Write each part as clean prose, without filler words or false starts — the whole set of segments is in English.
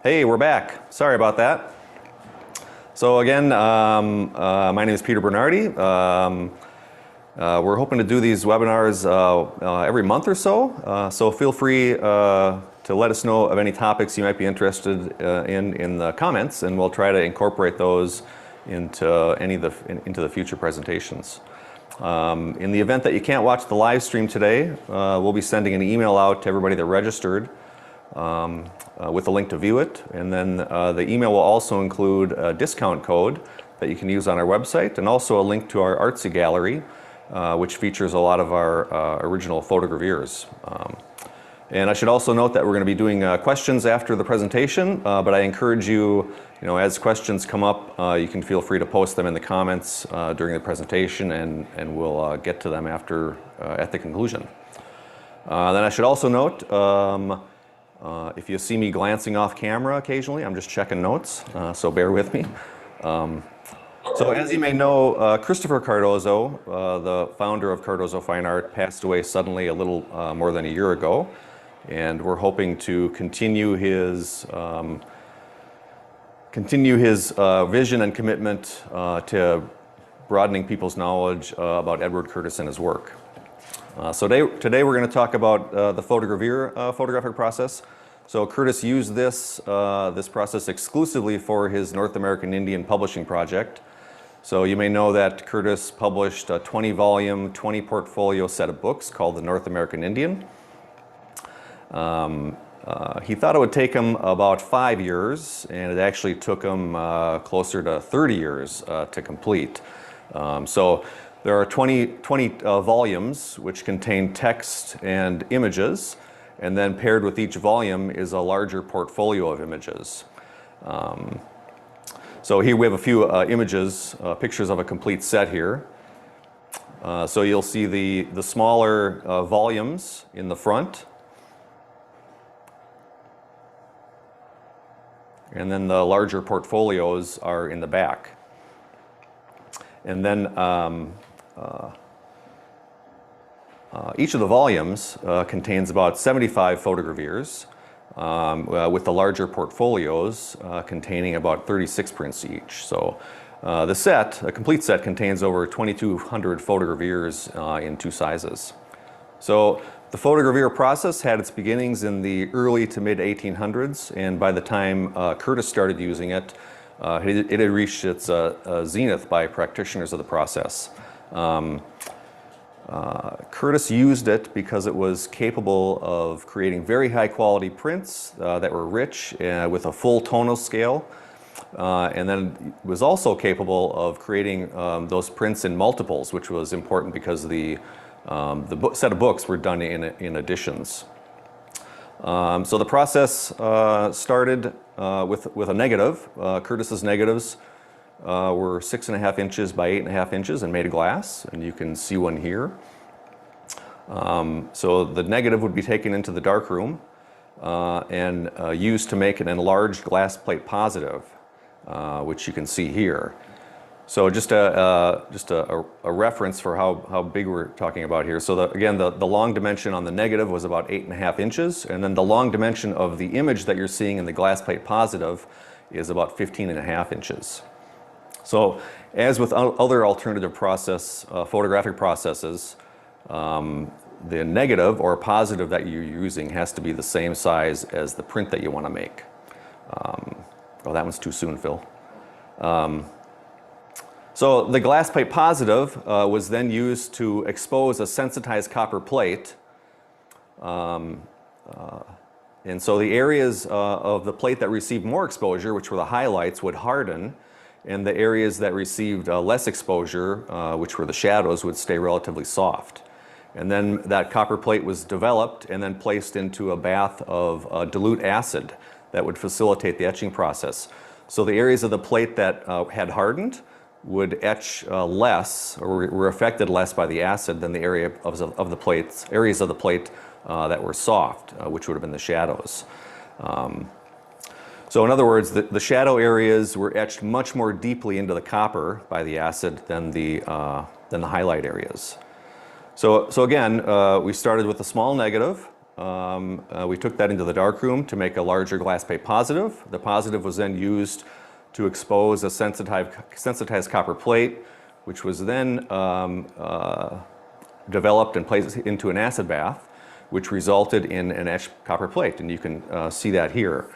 Hey, we're back. Sorry about that. So again, my name is Peter Bernardy. We're hoping to do these webinars every month or so. So feel free to let us know of any topics you might be interested in the comments, and we'll try to incorporate those into into the future presentations. In the event that you can't watch the live stream today, we'll be sending an email out to everybody that registered with a link to view it, and then the email will also include a discount code that you can use on our website, and also a link to our artsy gallery, which features a lot of our original photogravures. And I should also note that we're going to be doing questions after the presentation, but I encourage you, as questions come up, you can feel free to post them in the comments during the presentation, and we'll get to them after at the conclusion. Then I should also note, if you see me glancing off camera occasionally, I'm just checking notes, so bear with me. So as you may know, Christopher Cardozo, the founder of Cardozo Fine Art, passed away suddenly a little more than a year ago. And we're hoping to continue his vision and commitment to broadening people's knowledge about Edward Curtis and his work. So today we're going to talk about the Photogravure photographic process. So Curtis used this process exclusively for his North American Indian publishing project. So you may know that Curtis published a 20-volume, 20-portfolio set of books called the North American Indian. He thought it would take him about 5 years, and it actually took him closer to 30 years to complete. So there are 20 volumes which contain text and images, and then paired with each volume is a larger portfolio of images. So here we have a few images, pictures of a complete set here. So you'll see the smaller volumes in the front, and then the larger portfolios are in the back. And then each of the volumes contains about 75 photogravures, with the larger portfolios containing about 36 prints each. So a complete set contains over 2,200 photogravures in two sizes. So the Photogravure process had its beginnings in the early to mid 1800s, and by the time Curtis started using it, it had reached its zenith by practitioners of the process. Curtis used it because it was capable of creating very high quality prints that were rich with a full tonal scale, and then was also capable of creating those prints in multiples, which was important because the set of books were done in editions. So the process started with a negative. Curtis's negatives were 6.5 inches by 8.5 inches and made of glass, and you can see one here. So the negative would be taken into the darkroom and used to make an enlarged glass plate positive, which you can see here. So just a reference for how big we're talking about here. So again, the long dimension on the negative was about 8.5 inches, and then the long dimension of the image that you're seeing in the glass plate positive is about 15.5 inches. So as with other alternative photographic processes, the negative or positive that you're using has to be the same size as the print that you want to make. Oh, that one's too soon, Phil. So the glass plate positive was then used to expose a sensitized copper plate. And so the areas of the plate that received more exposure, which were the highlights, would harden, and the areas that received less exposure, which were the shadows, would stay relatively soft. And then that copper plate was developed and then placed into a bath of dilute acid that would facilitate the etching process. So the areas of the plate that had hardened would etch less, or were affected less by the acid than the areas of the plate that were soft, which would have been the shadows. So in other words, the shadow areas were etched much more deeply into the copper by the acid than the highlight areas. So again, we started with a small negative, we took that into the darkroom to make a larger glass plate positive. The positive was then used to expose a sensitized copper plate, which was then developed and placed into an acid bath, which resulted in an etched copper plate, and you can see that here.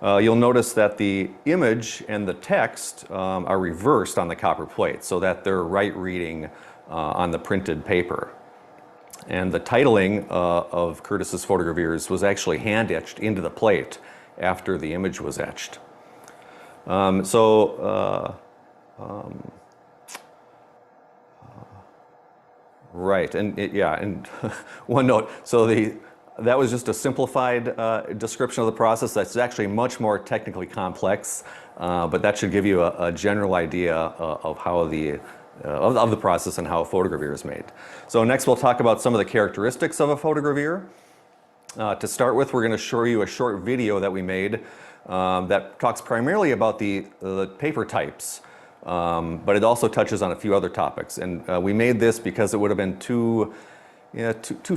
You'll notice that the image and the text are reversed on the copper plate so that they're right reading on the printed paper. And the titling of Curtis's Photogravures was actually hand etched into the plate after the image was etched. Right, and one note, so that was just a simplified description of the process. That's actually much more technically complex, but that should give you a general idea of how of the process and how a photogravure is made. So next we'll talk about some of the characteristics of a photogravure. To start with, we're going to show you a short video that we made that talks primarily about the paper types, but it also touches on a few other topics. And we made this because it would have been too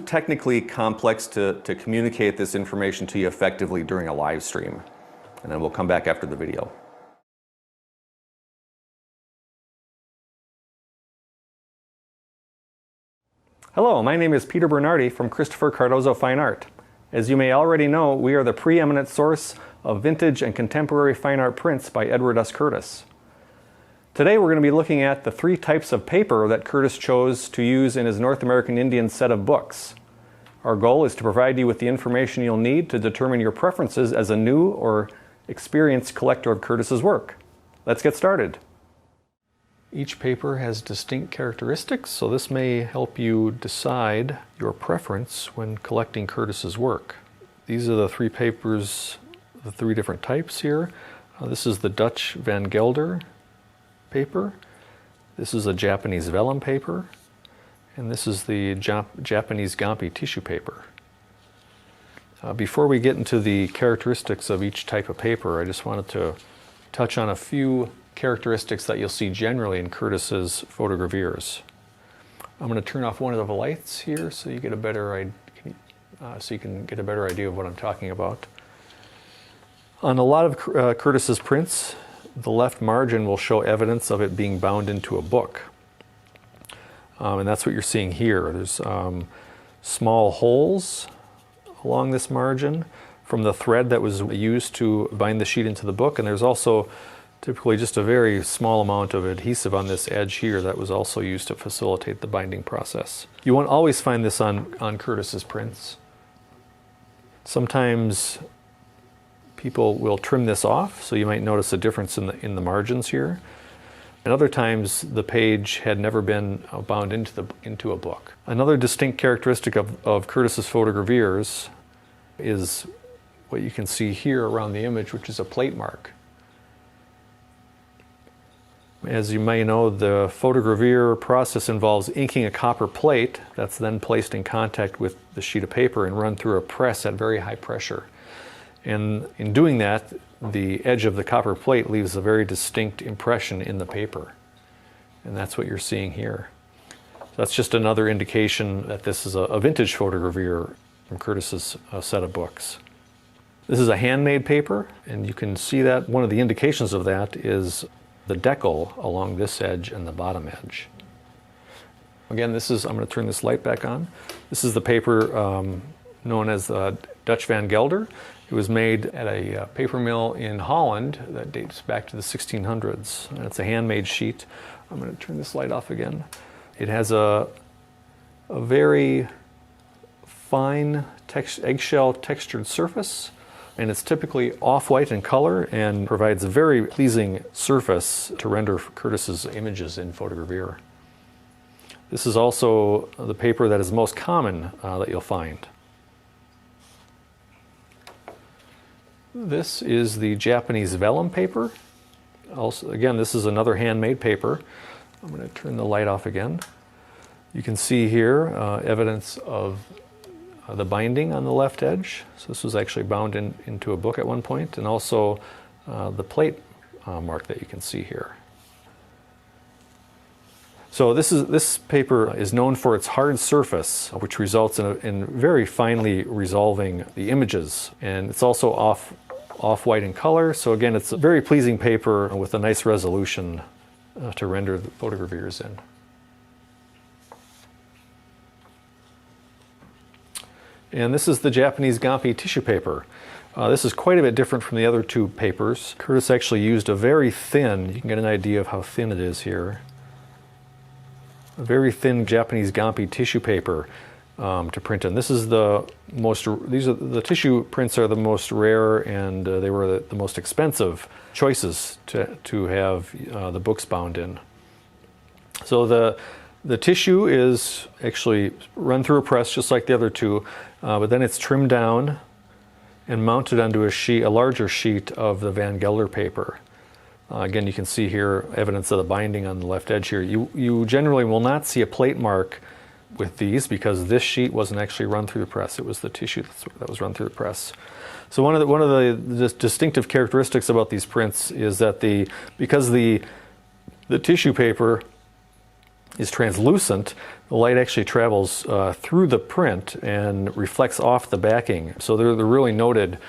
technically complex to communicate this information to you effectively during a live stream. And then we'll come back after the video. Hello, my name is Peter Bernardy from Christopher Cardozo Fine Art. As you may already know, we are the preeminent source of vintage and contemporary fine art prints by Edward S. Curtis. Today we're going to be looking at the 3 types of paper that Curtis chose to use in his North American Indian set of books. Our goal is to provide you with the information you'll need to determine your preferences as a new or experienced collector of Curtis's work. Let's get started. Each paper has distinct characteristics, so this may help you decide your preference when collecting Curtis's work. These are the 3 papers, the 3 different types here. This is the Dutch Van Gelder paper. This is a Japanese vellum paper. And this is the Japanese Gampi tissue paper. Before we get into the characteristics of each type of paper, I just wanted to touch on a few characteristics that you'll see generally in Curtis's photogravures. I'm going to turn off one of the lights here so you get a better idea of what I'm talking about. On a lot of Curtis's prints, the left margin will show evidence of it being bound into a book. And that's what you're seeing here. There's small holes along this margin from the thread that was used to bind the sheet into the book, and there's also typically just a very small amount of adhesive on this edge here that was also used to facilitate the binding process. You won't always find this on Curtis's prints. Sometimes people will trim this off, so you might notice a difference in the margins here. And other times the page had never been bound into a book. Another distinct characteristic of Curtis's photogravures is what you can see here around the image, which is a plate mark. As you may know, the photogravure process involves inking a copper plate that's then placed in contact with the sheet of paper and run through a press at very high pressure. And in doing that, the edge of the copper plate leaves a very distinct impression in the paper. And that's what you're seeing here. That's just another indication that this is a vintage photogravure from Curtis's set of books. This is a handmade paper, and you can see that one of the indications of that is the decal along this edge and the bottom edge. Again, I'm going to turn this light back on. This is the paper known as Dutch Van Gelder. It was made at a paper mill in Holland that dates back to the 1600s, and it's a handmade sheet. I'm going to turn this light off again. It has a very fine eggshell textured surface, and it's typically off-white in color and provides a very pleasing surface to render Curtis's images in photogravure. This is also the paper that is most common that you'll find. This is the Japanese vellum paper. Also, again, this is another handmade paper. I'm going to turn the light off again. You can see here evidence of the binding on the left edge. So this was actually bound into a book at one point, and also the plate mark that you can see here. So this paper is known for its hard surface, which results in very finely resolving the images. And it's also off-white in color. So again, it's a very pleasing paper with a nice resolution to render the photogravures in. And this is the Japanese Gampi tissue paper. This is quite a bit different from the other two papers. Curtis actually used a very thin, you can get an idea of how thin it is here, a very thin Japanese Gampi tissue paper to print in. This is the tissue prints are the most rare, and they were the most expensive choices to have the books bound in. So the tissue is actually run through a press just like the other two, but then it's trimmed down and mounted onto a larger sheet of the Van Gelder paper. Again, you can see here evidence of the binding on the left edge here. You generally will not see a plate mark with these because this sheet wasn't actually run through the press. It was the tissue that was run through the press. So one of the distinctive characteristics about these prints is that because the tissue paper is translucent, the light actually travels through the print and reflects off the backing. So they're really noted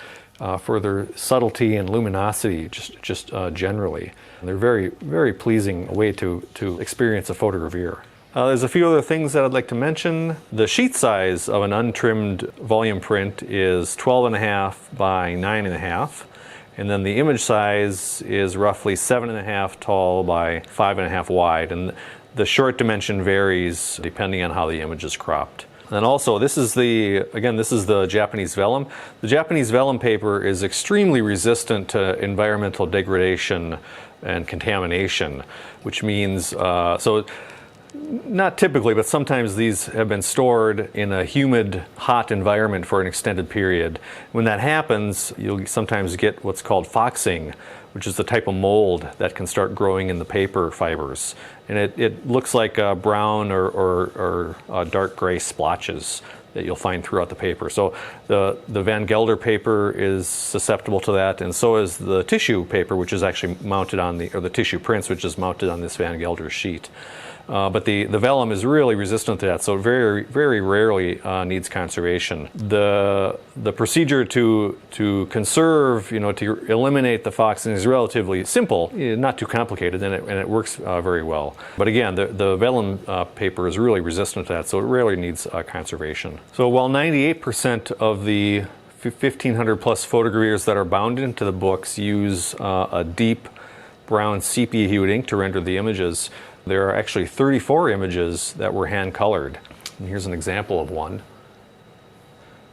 for their subtlety and luminosity, just generally. And they're very, very pleasing way to experience a photogravure. There's a few other things that I'd like to mention. The sheet size of an untrimmed volume print is 12.5 by 9.5. And then the image size is roughly 7.5 tall by 5.5 wide. And the short dimension varies depending on how the image is cropped. And then also, this is the Japanese vellum. The Japanese vellum paper is extremely resistant to environmental degradation and contamination, which means, so not typically, but sometimes these have been stored in a humid, hot environment for an extended period. When that happens, you'll sometimes get what's called foxing, which is the type of mold that can start growing in the paper fibers. And it looks like brown or dark gray splotches that you'll find throughout the paper. So the Van Gelder paper is susceptible to that, and so is the tissue paper, which is actually mounted on the tissue prints, which is mounted on this Van Gelder sheet. But the vellum is really resistant to that, so it very, very rarely needs conservation. The procedure to conserve, to eliminate the foxing is relatively simple, not too complicated, and it works very well. But again, the vellum paper is really resistant to that, so it rarely needs conservation. So while 98% of the 1,500 plus photogravures that are bound into the books use a deep brown sepia hued ink to render the images, there are actually 34 images that were hand-colored. And here's an example of one.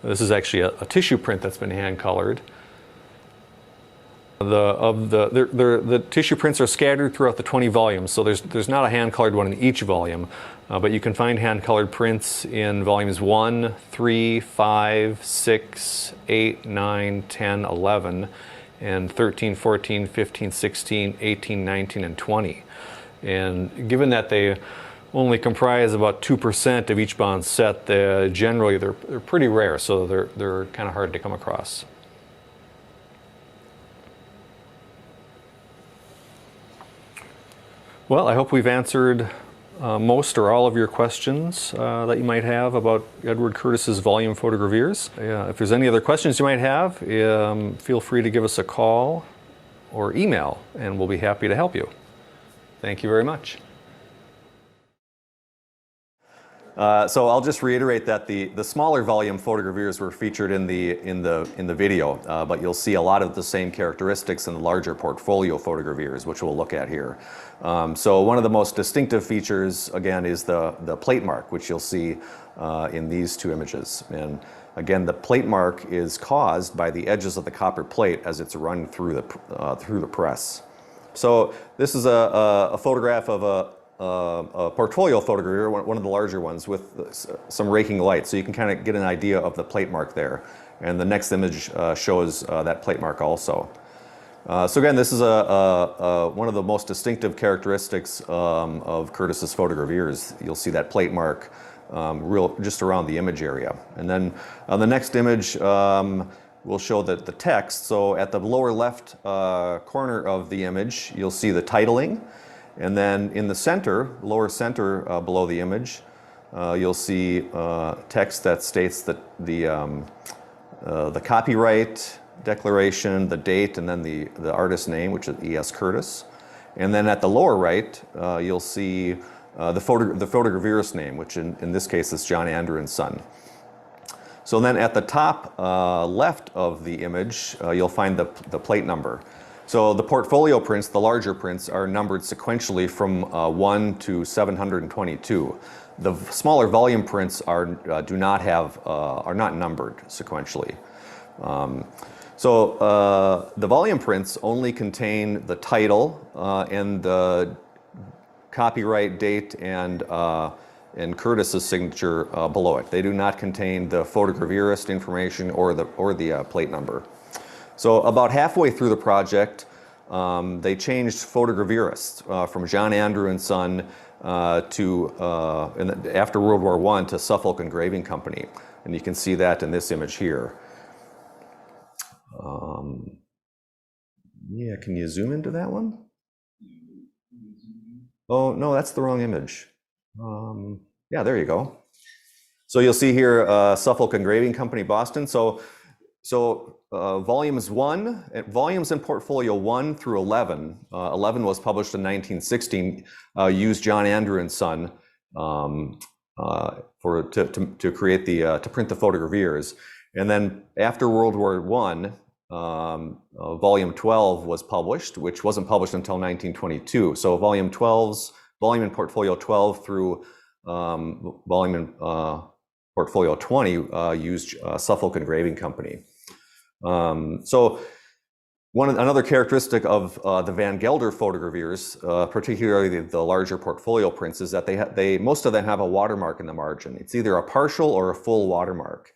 This is actually a tissue print that's been hand-colored. The tissue prints are scattered throughout the 20 volumes, so there's not a hand-colored one in each volume, but you can find hand-colored prints in volumes 1, 3, 5, 6, 8, 9, 10, 11, and 13, 14, 15, 16, 18, 19, and 20. And given that they only comprise about 2% of each bound set, generally they're pretty rare, so they're kind of hard to come across. Well, I hope we've answered most or all of your questions that you might have about Edward Curtis's volume photogravures. If there's any other questions you might have, feel free to give us a call or email, and we'll be happy to help you. Thank you very much. So I'll just reiterate that the smaller volume photogravures were featured in the video, but you'll see a lot of the same characteristics in the larger portfolio photogravures, which we'll look at here. So one of the most distinctive features, again, is the plate mark, which you'll see in these two images. And again, the plate mark is caused by the edges of the copper plate as it's run through the press. So this is a photograph of a portfolio photogravure, one of the larger ones, with some raking light, so you can kind of get an idea of the plate mark there. And the next image shows that plate mark also. So again, this is one of the most distinctive characteristics of Curtis's photogravures. You'll see that plate mark just around the image area. And then on the next image, we'll show the text. So at the lower left corner of the image, you'll see the titling. And then in the center, lower center below the image, you'll see text that states that the copyright declaration, the date, and then the artist's name, which is E.S. Curtis. And then at the lower right, you'll see the photogravurist's name, which in this case is John Andrew and Son. So then at the top left of the image, you'll find the plate number. So the portfolio prints, the larger prints, are numbered sequentially from 1 to 722. The smaller volume prints are not numbered sequentially. The volume prints only contain the title and the copyright date and Curtis's signature below it. They do not contain the photogravurist information or the plate number. So about halfway through the project, they changed photogravurists from John Andrew and Son after World War I to Suffolk Engraving Company. And you can see that in this image here. Yeah, can you zoom into that one? Oh, no, that's the wrong image. Yeah, there you go. So you'll see here Suffolk Engraving Company, Boston. So volumes in portfolio 1 through 11. 11 was published in 1916. Used John Andrew and Son to print the photogravures. And then after World War I, volume 12 was published, which wasn't published until 1922. So volume in portfolio 12 through volume in portfolio 20 used Suffolk Engraving Company. Another characteristic of the Van Gelder photogravures, particularly the larger portfolio prints, is that most of them have a watermark in the margin. It's either a partial or a full watermark.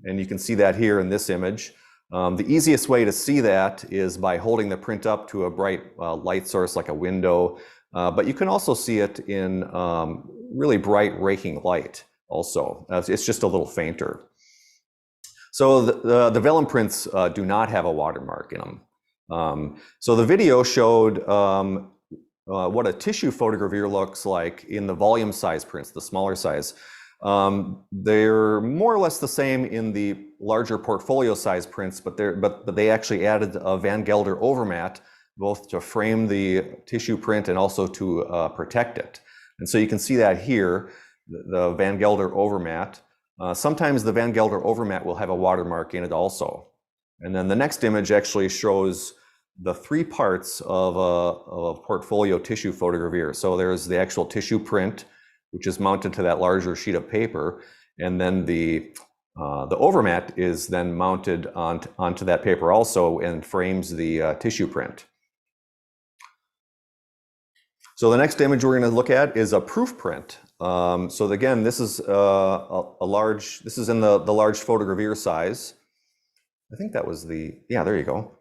And you can see that here in this image. The easiest way to see that is by holding the print up to a bright light source like a window, but you can also see it in really bright raking light also. It's just a little fainter. So the vellum prints do not have a watermark in them. So the video showed what a tissue photogravure looks like in the volume size prints, the smaller size. They're more or less the same in the larger portfolio size prints, but they actually added a Van Gelder overmat, both to frame the tissue print and also to protect it. And so you can see that here, the Van Gelder overmat. Sometimes the Van Gelder overmat will have a watermark in it also. And then the next image actually shows the three parts of a portfolio tissue photogravure. So there's the actual tissue print, which is mounted to that larger sheet of paper, and then the overmat is then mounted onto that paper also and frames the tissue print. So the next image we're going to look at is a proof print. So again, this is this is in the large photogravure size. I think that was yeah, there you go.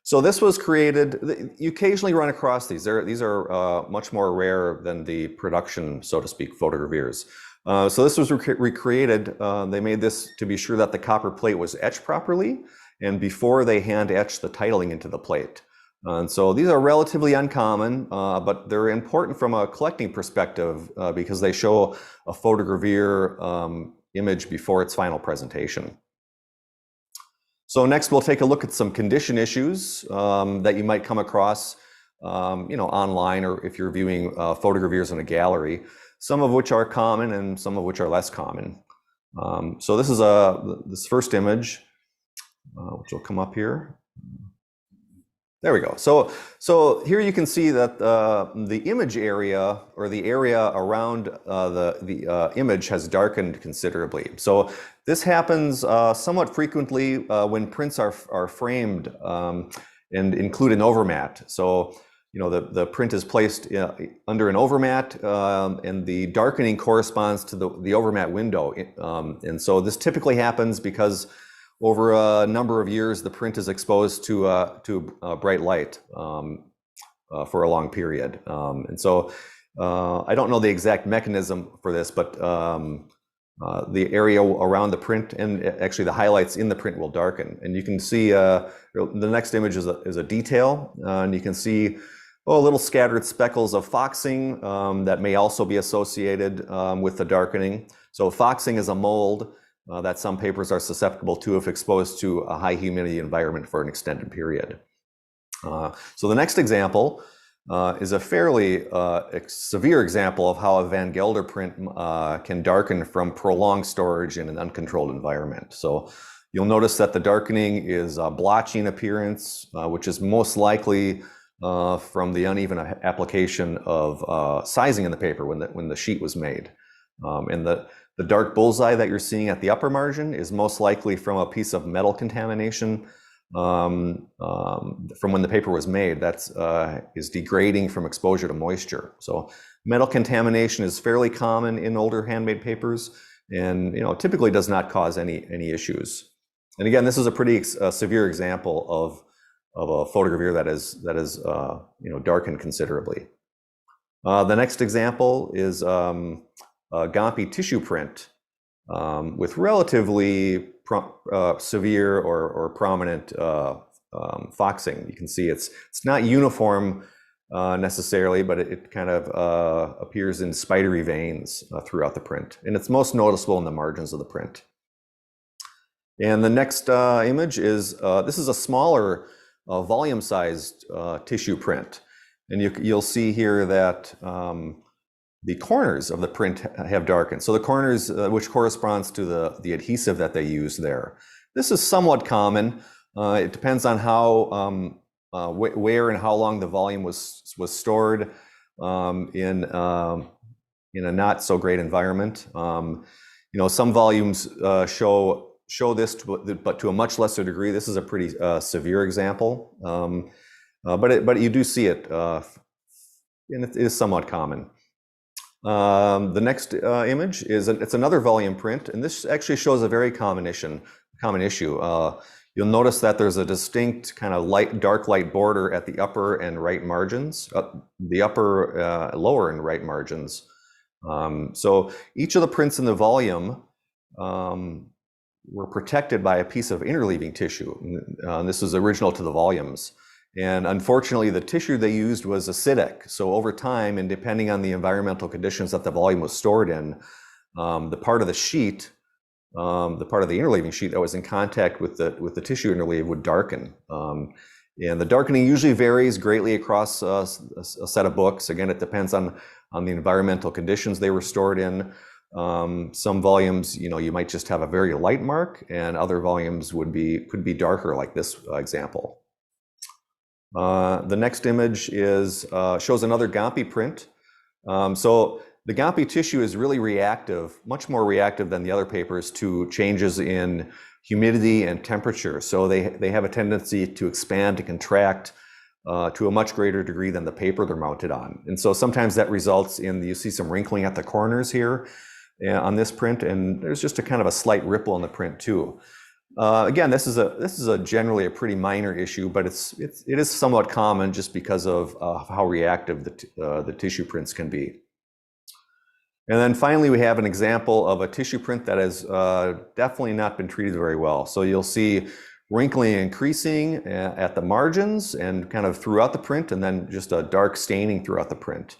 So this was created, you occasionally run across these. These are much more rare than the production, so to speak, photogravures. So this was recreated. They made this to be sure that the copper plate was etched properly, and before they hand etched the titling into the plate. And so these are relatively uncommon, but they're important from a collecting perspective because they show a photogravure image before its final presentation. So next we'll take a look at some condition issues that you might come across online, or if you're viewing photogravures in a gallery, some of which are common and some of which are less common. So this is this first image, which will come up here. There we go. So here you can see that the image area, or the area around the image, has darkened considerably. So this happens somewhat frequently when prints are framed and include an overmat. So the print is placed under an overmat, and the darkening corresponds to the overmat window. And so this typically happens because over a number of years, the print is exposed to bright light for a long period. And so I don't know the exact mechanism for this, but the area around the print and actually the highlights in the print will darken. And you can see the next image is a detail, and you can see little scattered speckles of foxing that may also be associated with the darkening. So foxing is a mold that some papers are susceptible to if exposed to a high humidity environment for an extended period. So the next example is a fairly severe example of how a Van Gelder print can darken from prolonged storage in an uncontrolled environment. So you'll notice that the darkening is blotchy in appearance, which is most likely from the uneven application of sizing in the paper when the sheet was made. And the dark bullseye that you're seeing at the upper margin is most likely from a piece of metal contamination from when the paper was made. That's is degrading from exposure to moisture. So metal contamination is fairly common in older handmade papers, and typically does not cause any issues. And again, this is a pretty severe example of a photogravure that is darkened considerably. The next example is a Gampi tissue print with relatively severe or prominent foxing. You can see it's not uniform necessarily, but it kind of appears in spidery veins throughout the print, and it's most noticeable in the margins of the print. And the next image is this is a smaller volume-sized tissue print, and you'll see here that the corners of the print have darkened. So the corners, which corresponds to the adhesive that they use there. This is somewhat common. It depends on how, where and how long the volume was stored in a not so great environment. Some volumes show this, but to a much lesser degree. This is a pretty severe example, but you do see it, and it is somewhat common. The next image is it's another volume print, and this actually shows a very common issue. You'll notice that there's a distinct kind of dark light border at the upper and right margins, the upper, lower and right margins. So each of the prints in the volume were protected by a piece of interleaving tissue. This is original to the volumes. And unfortunately, the tissue they used was acidic. So over time, and depending on the environmental conditions that the volume was stored in, the part of the sheet, the part of the interleaving sheet that was in contact with the tissue interleave would darken. And the darkening usually varies greatly across a set of books. Again, it depends on the environmental conditions they were stored in. Some volumes, you might just have a very light mark, and other volumes could be darker, like this example. The next image shows another Gampi print. So the Gampi tissue is really reactive, much more reactive than the other papers to changes in humidity and temperature. So they have a tendency to expand, to contract to a much greater degree than the paper they're mounted on. And so sometimes that results in, you see some wrinkling at the corners here on this print, and there's just a kind of a slight ripple in the print too. Again, this is generally a pretty minor issue, but it is somewhat common just because of how reactive the tissue prints can be. And then finally, we have an example of a tissue print that has definitely not been treated very well. So you'll see wrinkling increasing at the margins and kind of throughout the print, and then just a dark staining throughout the print.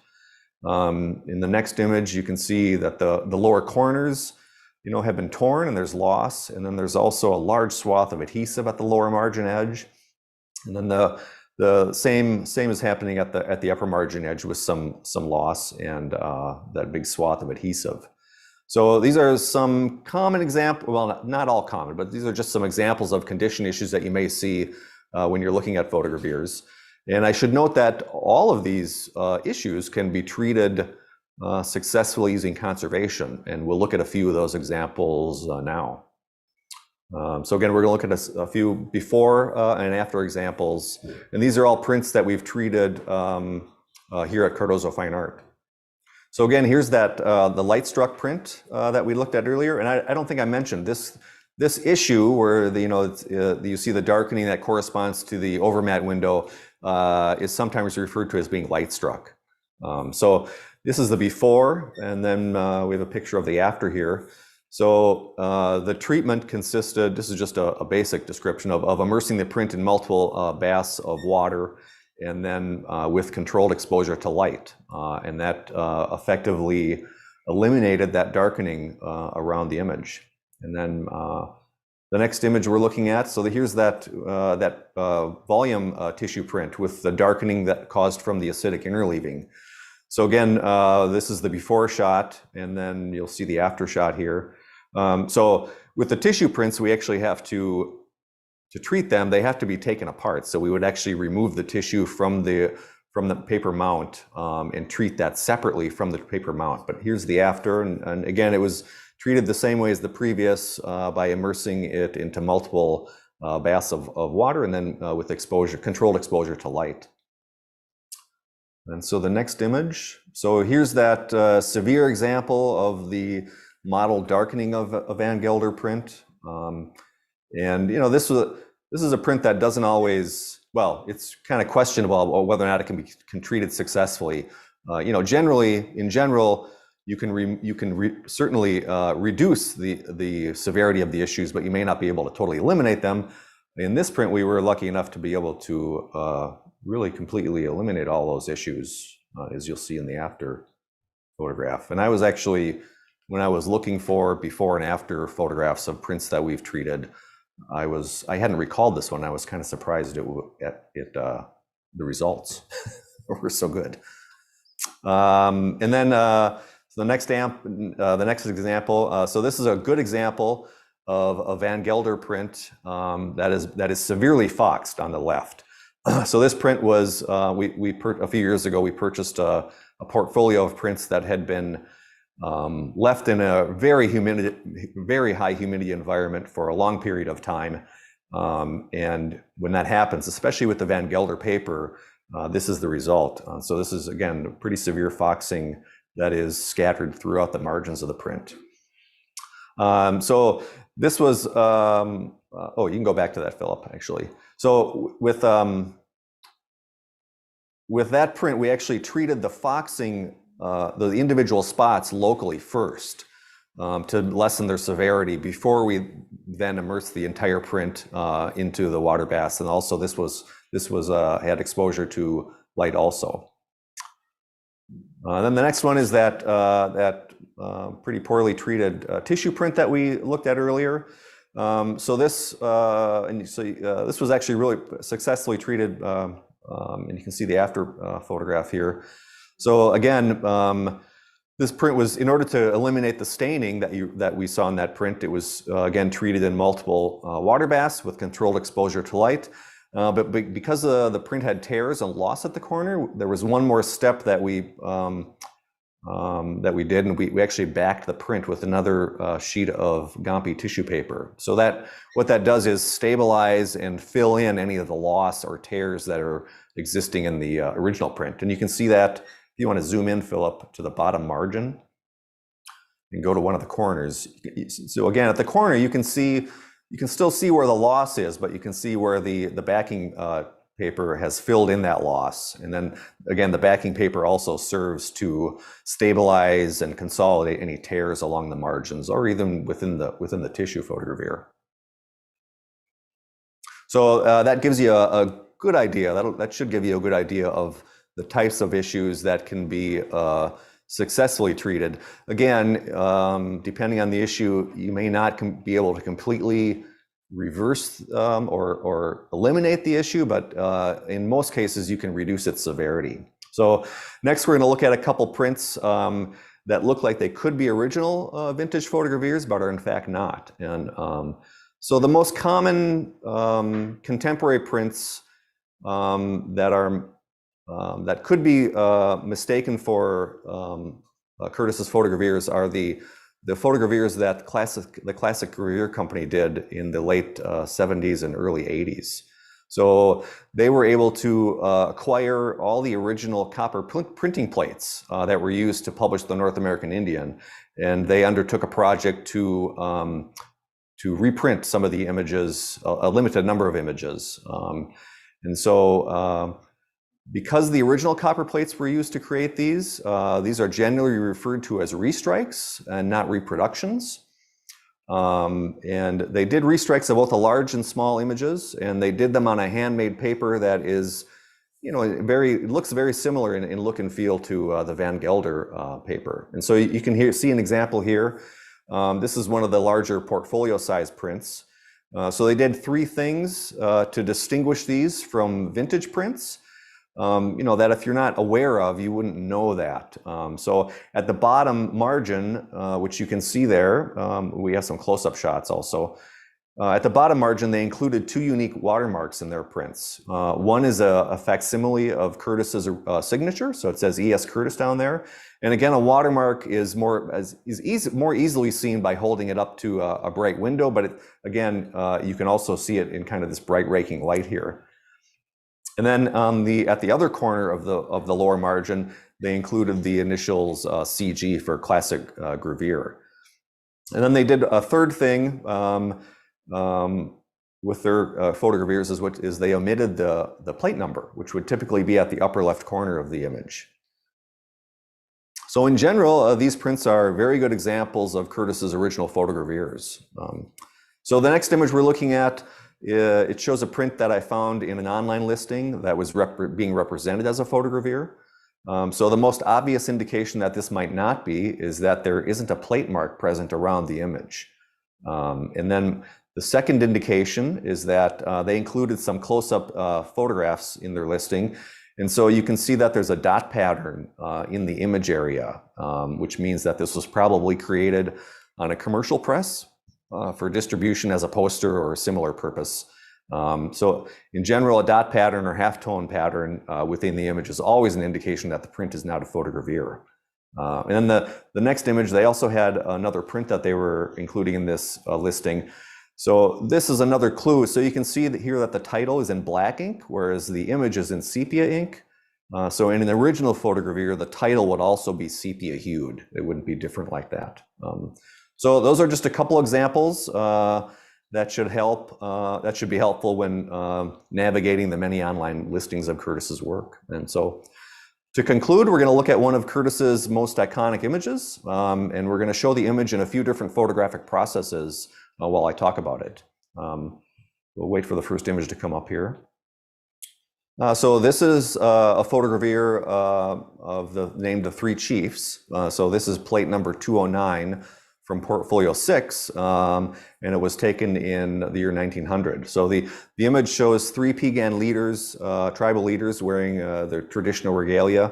In the next image, you can see that the lower corners have been torn and there's loss, and then there's also a large swath of adhesive at the lower margin edge, and then the same is happening at the upper margin edge with some loss and that big swath of adhesive. So these are some common examples. Well, not all common, but these are just some examples of condition issues that you may see when you're looking at photogravures. And I should note that all of these issues can be treated successfully using conservation, and we'll look at a few of those examples now. So again, we're going to look at a few before and after examples, and these are all prints that we've treated here at Cardozo Fine Art. So again, here's the light struck print that we looked at earlier, and I don't think I mentioned this issue where you see the darkening that corresponds to the overmat window is sometimes referred to as being light struck. So this is the before, and then we have a picture of the after here. So the treatment consisted, this is just a basic description of immersing the print in multiple baths of water and then with controlled exposure to light. And that effectively eliminated that darkening around the image. And then the next image we're looking at, so here's that, volume tissue print with the darkening that caused from the acidic interleaving. So again, this is the before shot, and then you'll see the after shot here. So with the tissue prints, we actually have to treat them, they have to be taken apart. So we would actually remove the tissue from the paper mount and treat that separately from the paper mount. But here's the after, and again, it was treated the same way as the previous by immersing it into multiple baths of water, and then with controlled exposure to light. And so the next image, so here's that severe example of the model darkening of a Van Gelder print. And this is a print that doesn't always, well, it's kind of questionable whether or not it can be treated successfully. In general, you can certainly reduce the severity of the issues, but you may not be able to totally eliminate them. In this print, we were lucky enough to be able to really completely eliminate all those issues, as you'll see in the after photograph. And I was actually, when I was looking for before and after photographs of prints that we've treated, I hadn't recalled this one. I was kind of surprised at the results were so good. And then the next example. So this is a good example of a Van Gelder print that is severely foxed on the left. So this print was a few years ago. We purchased a portfolio of prints that had been left in a very high humidity environment for a long period of time. And when that happens, especially with the Van Gelder paper, this is the result. So this is, again, pretty severe foxing that is scattered throughout the margins of the print. So this was, you can go back to that, Philip, actually. So with that print, we actually treated the foxing, the individual spots locally first to lessen their severity before we then immersed the entire print into the water baths. And also this had exposure to light also. Then the next one is that pretty poorly treated tissue print that we looked at earlier. So this was actually really successfully treated, and you can see the after photograph here. So again, this print was, in order to eliminate the staining that we saw in that print, it was again treated in multiple water baths with controlled exposure to light. But because the print had tears and loss at the corner, there was one more step that we did, and we actually backed the print with another sheet of Gampi tissue paper. So what that does is stabilize and fill in any of the loss or tears that are existing in the original print. And you can see that if you want to zoom in, Philip, to the bottom margin and go to one of the corners. So again, at the corner, you can still see where the loss is, but you can see where the backing paper has filled in that loss. And then again, the backing paper also serves to stabilize and consolidate any tears along the margins or even within the tissue photogravure. So that gives you a good idea. That should give you a good idea of the types of issues that can be successfully treated. Again, depending on the issue, you may not be able to completely reverse or eliminate the issue, but in most cases, you can reduce its severity. So next, we're going to look at a couple prints that look like they could be original vintage photogravures, but are in fact not. And so the most common contemporary prints that could be mistaken for Curtis's photogravures are the photogravures that the Classic Gravure Company did in the late 70s and early 80s. So they were able to acquire all the original copper printing plates that were used to publish the North American Indian, and they undertook a project to reprint some of the images, a limited number of images. And so because the original copper plates were used to create these are generally referred to as restrikes and not reproductions. And they did restrikes of both the large and small images, and they did them on a handmade paper that is it looks very similar in look and feel to the Van Gelder paper. And so you can see an example here. This is one of the larger portfolio size prints. So they did three things to distinguish these from vintage prints. That if you're not aware of, you wouldn't know that. So at the bottom margin, which you can see there, we have some close-up shots also. At the bottom margin, they included two unique watermarks in their prints. One is a facsimile of Curtis's signature, so it says E.S. Curtis down there. And again, a watermark is more easily seen by holding it up to a bright window, but again, you can also see it in kind of this bright raking light here. And then at the other corner of the lower margin, they included the initials CG for classic gravure. And then they did a third thing with their photogravures is they omitted the plate number, which would typically be at the upper left corner of the image. So in general, these prints are very good examples of Curtis's original photogravures. So the next image we're looking at, it shows a print that I found in an online listing that was being represented as a photogravure. So the most obvious indication that this might not be is that there isn't a plate mark present around the image. And then the second indication is that they included some close-up photographs in their listing. And so you can see that there's a dot pattern in the image area, which means that this was probably created on a commercial press for distribution as a poster or a similar purpose. So in general, a dot pattern or halftone pattern within the image is always an indication that the print is not a photogravure. And then the next image, they also had another print that they were including in this listing. So this is another clue. So you can see that here that the title is in black ink, whereas the image is in sepia ink. So in an original photogravure, the title would also be sepia hued. It wouldn't be different like that. So those are just a couple examples that should be helpful when navigating the many online listings of Curtis's work. And so to conclude, we're going to look at one of Curtis's most iconic images, and we're going to show the image in a few different photographic processes while I talk about it. We'll wait for the first image to come up here. So this is a photogravure named The Three Chiefs. So this is plate number 209 from Portfolio 6, and it was taken in the year 1900. So the image shows three Piegan leaders, tribal leaders, wearing their traditional regalia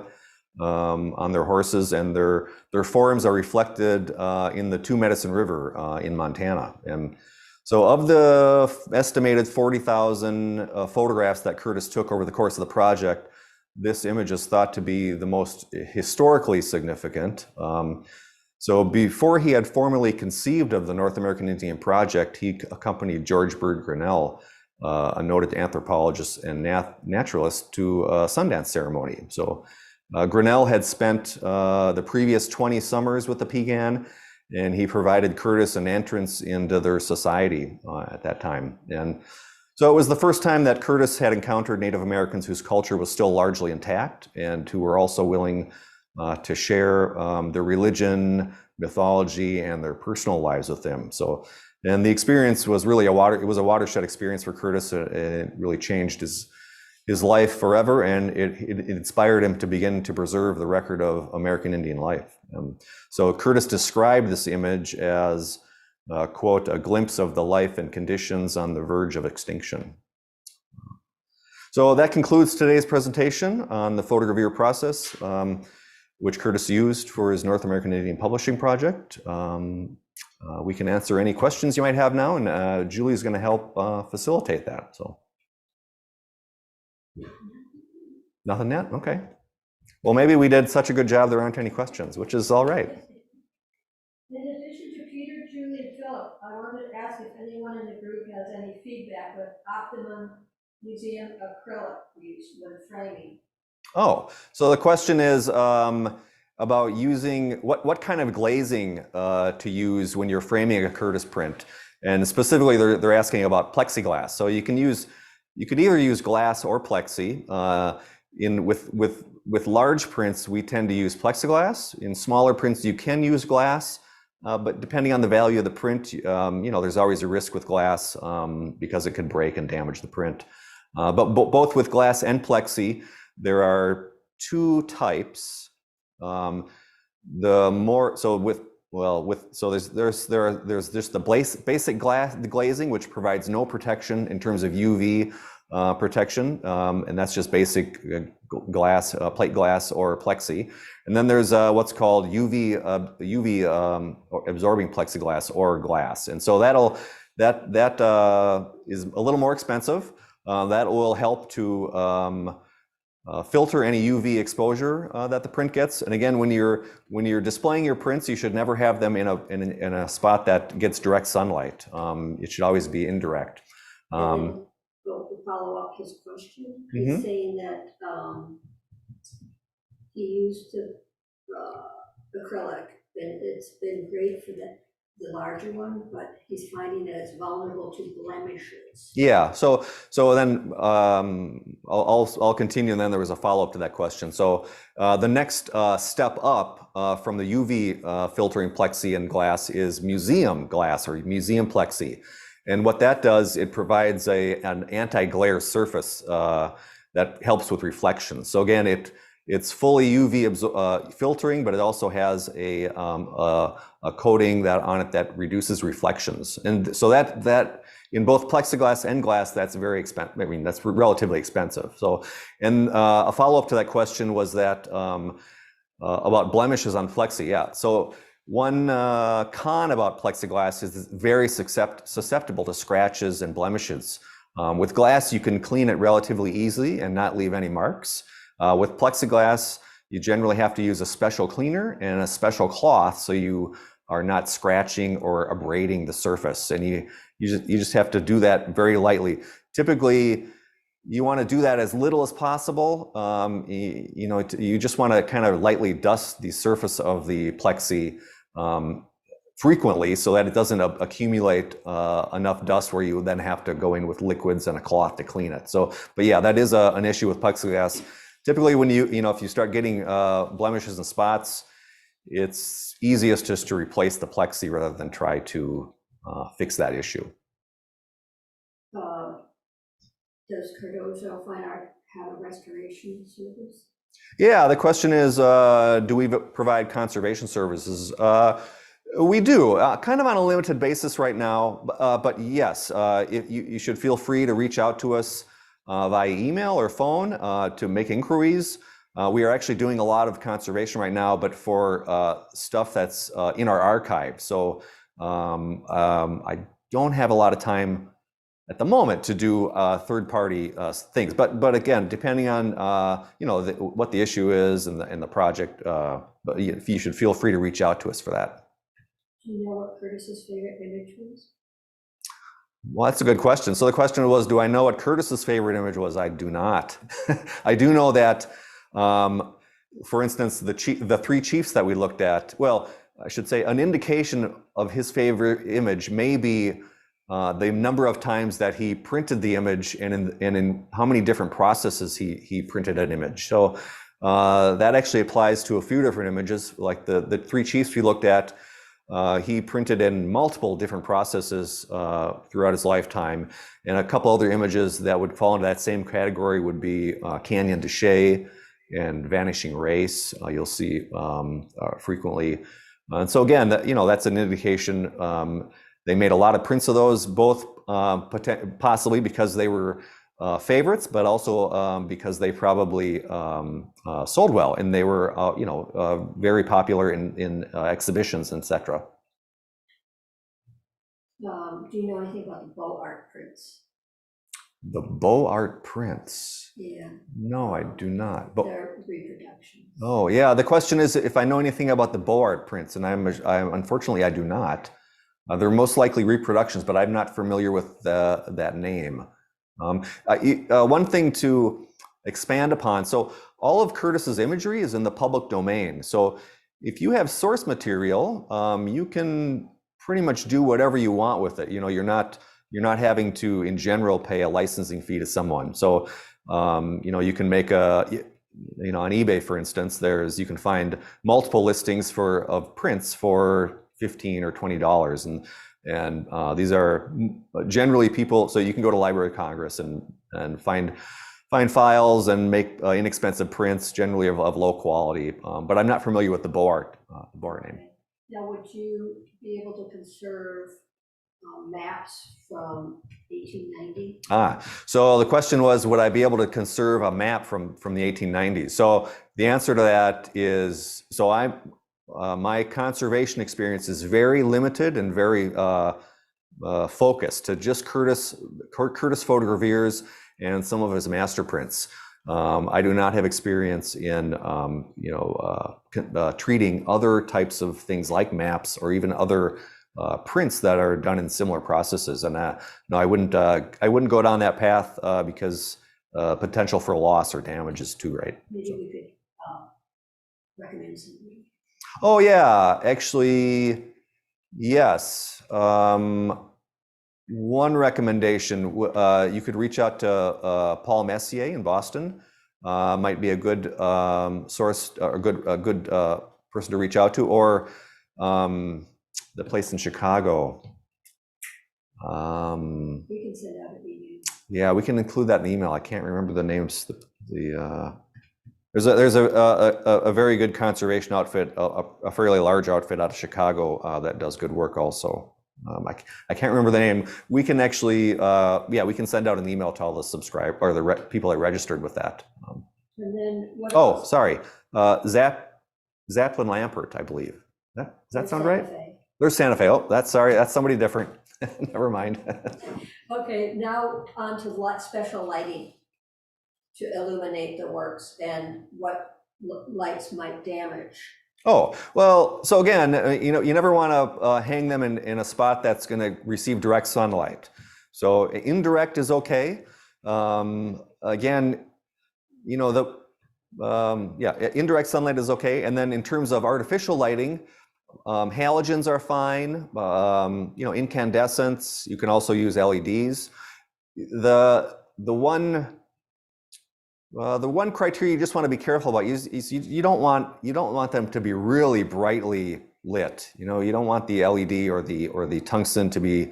on their horses, and their forms are reflected in the Two Medicine River in Montana. And so of the estimated 40,000 photographs that Curtis took over the course of the project, this image is thought to be the most historically significant. So before he had formally conceived of the North American Indian Project, he accompanied George Bird Grinnell, a noted anthropologist and naturalist, to a Sundance ceremony. So Grinnell had spent the previous 20 summers with the Piegan, and he provided Curtis an entrance into their society at that time. And so it was the first time that Curtis had encountered Native Americans whose culture was still largely intact and who were also willing to share their religion, mythology, and their personal lives with them. So, and the experience was really it was a watershed experience for Curtis. It really changed his life forever, and it inspired him to begin to preserve the record of American Indian life. So Curtis described this image as, quote, a glimpse of the life and conditions on the verge of extinction. So that concludes today's presentation on the Photogravure process, which Curtis used for his North American Indian Publishing project. We can answer any questions you might have now, and Julie is going to help facilitate that. So, nothing yet? Okay. Well, maybe we did such a good job there aren't any questions, which is all right. In addition to Peter, Julie, and Philip, I wanted to ask if anyone in the group has any feedback with Optimum Museum acrylic used when framing. Oh, so the question is about using what kind of glazing to use when you're framing a Curtis print, and specifically they're asking about plexiglass. So you could either use glass or plexi. With large prints, we tend to use plexiglass. In smaller prints, you can use glass, but depending on the value of the print, there's always a risk with glass because it could break and damage the print. But both with glass and plexi, there are two types. There's just the basic glazing, which provides no protection in terms of UV protection, and that's just basic glass, plate glass or plexi. And then there's what's called UV absorbing plexiglass or glass, and so that is a little more expensive. That will help to filter any UV exposure that the print gets. And again, when you're displaying your prints, you should never have them in a spot that gets direct sunlight. It should always be indirect. To follow up his question, he's saying that he used acrylic, and it's been great for the larger one, but he's finding that it's vulnerable to blemishes. Yeah. So then I'll continue, and then there was a follow-up to that question. So the next step up from the UV filtering plexi and glass is museum glass or museum plexi. And what that does, it provides an anti-glare surface that helps with reflection. So again, it's fully UV filtering, but it also has a coating on it that reduces reflections. And so that in both plexiglass and glass, that's very expensive. I mean, that's relatively expensive. So, and a follow-up to that question was that about blemishes on plexi. Yeah. So one con about plexiglass is it's very susceptible to scratches and blemishes. With glass, you can clean it relatively easily and not leave any marks. With plexiglass, you generally have to use a special cleaner and a special cloth so you are not scratching or abrading the surface. And you just have to do that very lightly. Typically, you want to do that as little as possible. You just want to kind of lightly dust the surface of the plexi frequently so that it doesn't accumulate enough dust where you then have to go in with liquids and a cloth to clean it. So, but yeah, that is an issue with plexiglass. Typically, when if you start getting blemishes and spots, it's easiest just to replace the plexi rather than try to fix that issue. Does Cardozo Fine Art have a restoration service? Yeah, the question is, do we provide conservation services? We do, kind of on a limited basis right now, but yes, you should feel free to reach out to us via email or phone to make inquiries. We are actually doing a lot of conservation right now, but for stuff that's in our archive. So I don't have a lot of time at the moment to do third-party things, but again, depending on what the issue is and the project, but you should feel free to reach out to us for that. Do you know what Curtis's favorite image was? Well, that's a good question. So the question was, do I know what Curtis's favorite image was? I do not. I do know that, for instance, the three chiefs that we looked at, well, I should say an indication of his favorite image may be the number of times that he printed the image and in how many different processes he printed an image. So that actually applies to a few different images, like the three chiefs we looked at. He printed in multiple different processes throughout his lifetime. And a couple other images that would fall into that same category would be Canyon de Chelly and Vanishing Race. You'll see frequently. And so again, that's an indication. They made a lot of prints of those, both possibly because they were favorites, but also because they probably sold well, and they were very popular in exhibitions, etc. Do you know anything about the Beaux Art prints? The Beaux Art prints? Yeah. No, I do not. They're reproductions. Oh yeah, the question is if I know anything about the Beaux Art prints, and I'm unfortunately I do not. They're most likely reproductions, but I'm not familiar with that name. One thing to expand upon, so all of Curtis's imagery is in the public domain. So if you have source material, you can pretty much do whatever you want with it. You're not having to, in general, pay a licensing fee to someone. So you can make on eBay, for instance, you can find multiple listings of prints for $15 or $20, and these are generally people. So you can go to Library of Congress and find find files and make inexpensive prints, generally of low quality. But I'm not familiar with the Beaux Art name. Now, would you be able to conserve maps from 1890? So the question was, would I be able to conserve a map from the 1890s? So the answer to that is, my conservation experience is very limited and very focused to just Curtis Photogravures and some of his master prints. I do not have experience in treating other types of things like maps or even other prints that are done in similar processes. And no, I wouldn't go down that path because potential for loss or damage is too great. Maybe we could recommend something. Oh yeah, actually, yes. One recommendation, you could reach out to Paul Messier in Boston. Might be a good source, or a good person to reach out to, or the place in Chicago. We can send out an email. Yeah, we can include that in the email. I can't remember the names. There's a very good conservation outfit, a fairly large outfit out of Chicago that does good work also. I can't remember the name. We can actually, we can send out an email to all the subscribe or the people that registered with that. And then what Oh, else? sorry, Zaplin Lampert, I believe. Does that sound right? There's Santa Fe. Oh, that's somebody different. Never mind. Okay, now on to special lighting to illuminate the works and what lights might damage. Oh, well, so again, you never want to hang them in a spot that's going to receive direct sunlight. So indirect is okay. Again, indirect sunlight is okay. And then in terms of artificial lighting, halogens are fine. Incandescents. You can also use LEDs. The one criteria you just want to be careful about is you don't want them to be really brightly lit. You don't want the LED or the tungsten to be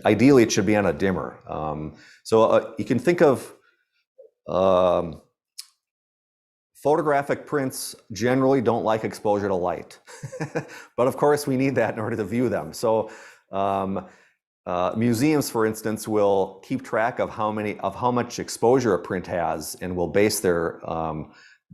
ideally it should be on a dimmer. So you can think of photographic prints generally don't like exposure to light, but of course we need that in order to view them. So museums, for instance, will keep track of how much exposure a print has, and will base their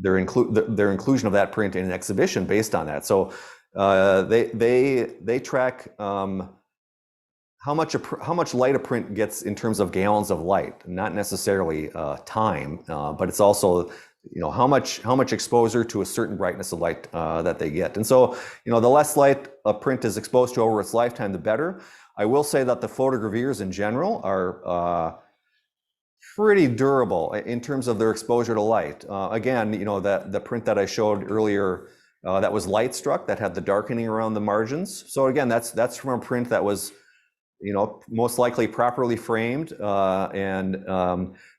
inclusion of that print in an exhibition based on that. So they track how much light a print gets in terms of gallons of light, not necessarily time, but it's also how much exposure to a certain brightness of light that they get. And so the less light a print is exposed to over its lifetime, the better. I will say that the photogravures in general are pretty durable in terms of their exposure to light. Again, the print that I showed earlier that was light struck, that had the darkening around the margins. So again, that's from a print that was most likely properly framed,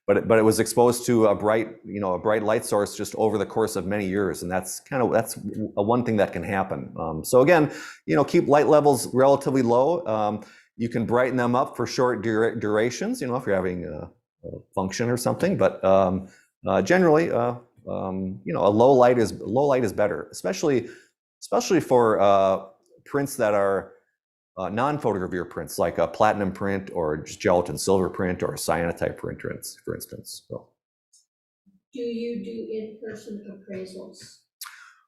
but it was exposed to a bright light source just over the course of many years, and that's one thing that can happen. So again, keep light levels relatively low. You can brighten them up for short durations, if you're having a function or something. But generally, a low light is better, especially for prints that are non-photogravure prints, like a platinum print or just gelatin silver print or a cyanotype print, for instance. So. Do you do in-person appraisals?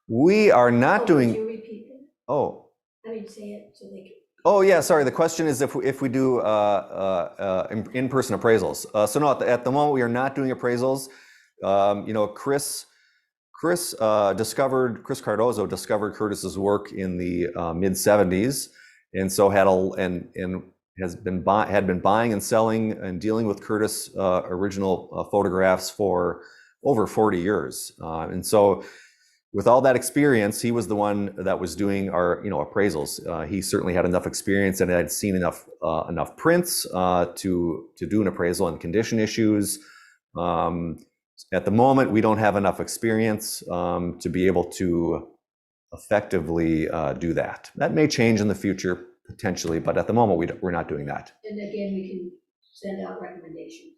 We are not doing. Could you repeat them? Oh. I mean, say it so they can. Oh yeah, sorry. The question is if we do in-person appraisals. So no, at the moment we are not doing appraisals. Chris Cardozo discovered Curtis's work in the mid '70s. And so had been buying and selling and dealing with Curtis original photographs for over 40 years. And so with all that experience, he was the one that was doing our appraisals. He certainly had enough experience and had seen enough prints to do an appraisal on condition issues. At the moment, we don't have enough experience to be able to effectively do that. That may change in the future potentially, but at the moment we're not doing that. And again, we can send out recommendations?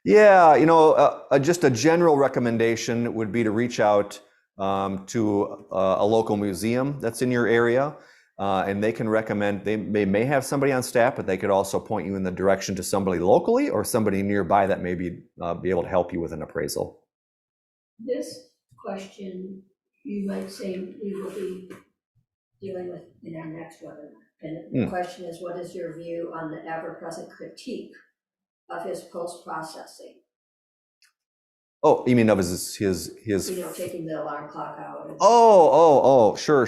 Yeah, you know, just a general recommendation would be to reach out to a local museum that's in your area, and they can recommend, they may have somebody on staff, but they could also point you in the direction to somebody locally or somebody nearby that may be able to help you with an appraisal. This question, you might say we will be dealing with in our next webinar. And the question is, what is your view on the ever-present critique of his post-processing? Oh, you mean of his You know, taking the alarm clock out. And oh, sure.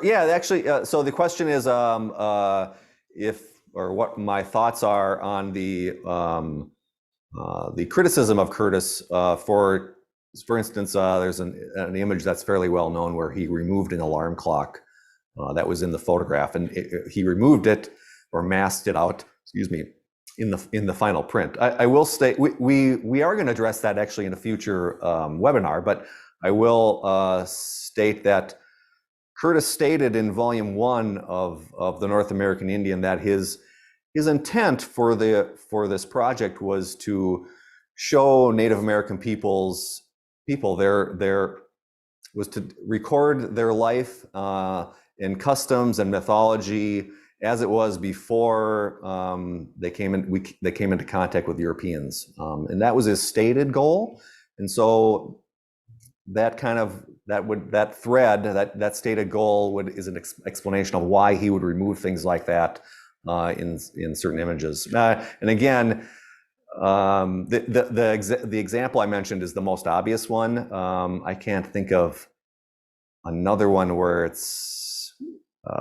Yeah, actually, so the question is if, or what my thoughts are on the criticism of Curtis for instance, there's an image that's fairly well known where he removed an alarm clock that was in the photograph, and he removed it or masked it out, excuse me, in the final print. I will state we are going to address that actually in a future webinar, but I will state that Curtis stated in volume 1 of the North American Indian that his intent for this project was to show Native American people was to record their life in customs and mythology as it was before they came into contact with Europeans, and that was his stated goal. And so that stated goal is an explanation of why he would remove things like that in certain images. And again, the example I mentioned is the most obvious one. I can't think of another one where it's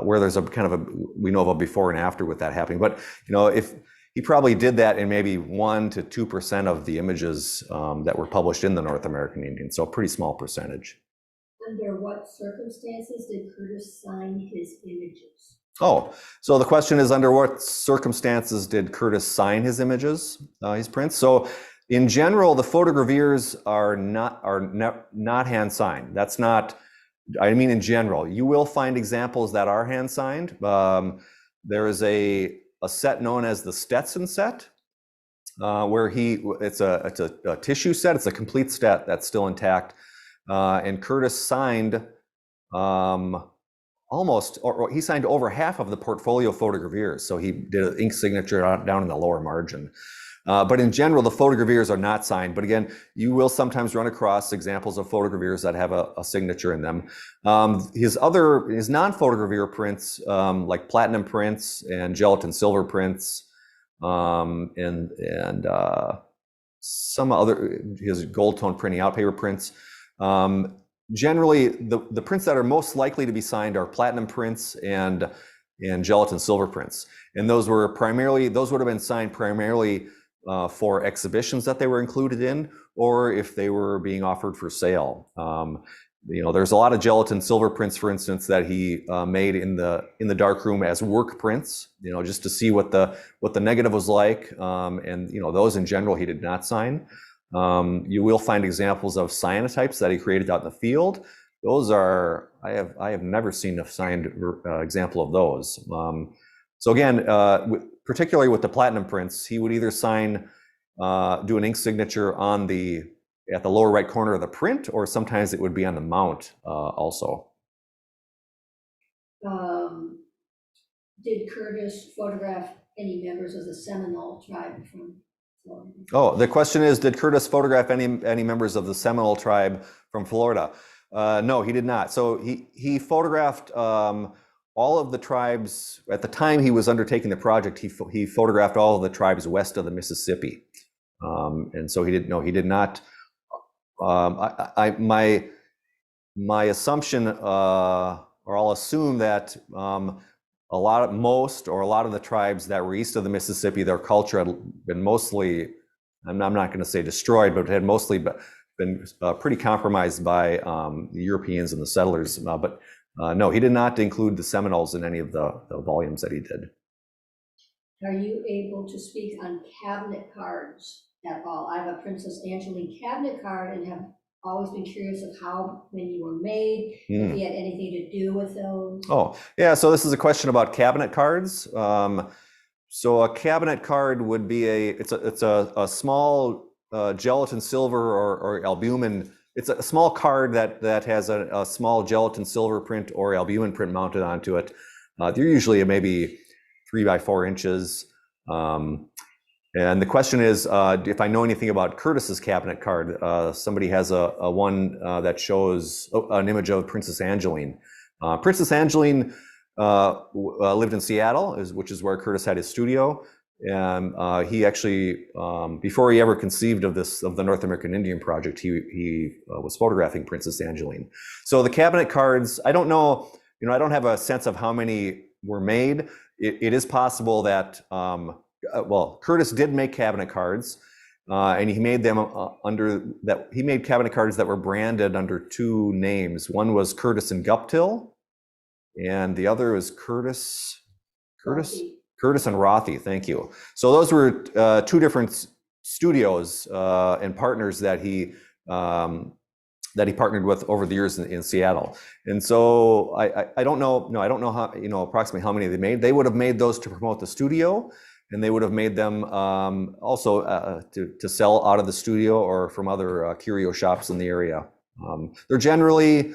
where there's a kind of we know of a before and after with that happening. But you know, if he probably did that in maybe 1 to 2% of the images that were published in the North American Indian, so a pretty small percentage. under what circumstances did Curtis sign his images? Oh, so the question is, under what circumstances did Curtis sign his images, his prints? So in general, the photogravures are not hand signed. That's not, I mean, in general, you will find examples that are hand signed. There is a set known as the Stetson set, where it's a tissue set. It's a complete set that's still intact, and Curtis signed he signed over half of the portfolio photogravures. So he did an ink signature down in the lower margin. But in general, the photogravures are not signed. But again, you will sometimes run across examples of photogravures that have a signature in them. His non-photogravure prints, like platinum prints and gelatin silver prints, and some other, his gold tone printing out paper prints. Generally, the prints that are most likely to be signed are platinum prints and gelatin silver prints. And those would have been signed primarily for exhibitions that they were included in, or if they were being offered for sale. You know, there's a lot of gelatin silver prints, for instance, that he made in the darkroom as work prints, you know, just to see what the negative was like. And you know, those in general he did not sign. You will find examples of cyanotypes that he created out in the field. Those are, I have never seen a signed example of those. So again, particularly with the platinum prints, he would either sign, do an ink signature at the lower right corner of the print, or sometimes it would be on the mount also. Did Curtis photograph any members of the Seminole tribe from Florida? Oh, the question is, did Curtis photograph any members of the Seminole tribe from Florida? No, he did not. So he photographed all of the tribes at the time he was undertaking the project. He photographed all of the tribes west of the Mississippi, and so he did not. My assumption, or I'll assume that a lot of the tribes that were east of the Mississippi, their culture had been mostly, I'm not going to say destroyed, but had mostly been pretty compromised by the Europeans and the settlers. But no, he did not include the Seminoles in any of the volumes that he did. Are you able to speak on cabinet cards at all? I have a Princess Angeline cabinet card and have always been curious of when you were made, if he had anything to do with those. Oh, yeah, so this is a question about cabinet cards. So a cabinet card would be it's a small gelatin silver or albumin. It's a small card that has a small gelatin silver print or albumin print mounted onto it. They're usually maybe 3 by 4 inches. And the question is, if I know anything about Curtis's cabinet card. Somebody has a one that shows an image of Princess Angeline. Princess Angeline lived in Seattle, which is where Curtis had his studio. And he actually, before he ever conceived of the North American Indian project, he was photographing Princess Angeline. So the cabinet cards, I don't know, I don't have a sense of how many were made. It is possible that, well, Curtis did make cabinet cards, and he made them he made cabinet cards that were branded under 2 names. One was Curtis and Guptill, and the other is Curtis and Rothy. Thank you. So those were 2 different studios and partners that he partnered with over the years in Seattle. And so I don't know. No, I don't know how approximately how many they made. They would have made those to promote the studio, and they would have made them also to sell out of the studio or from other curio shops in the area. They're generally,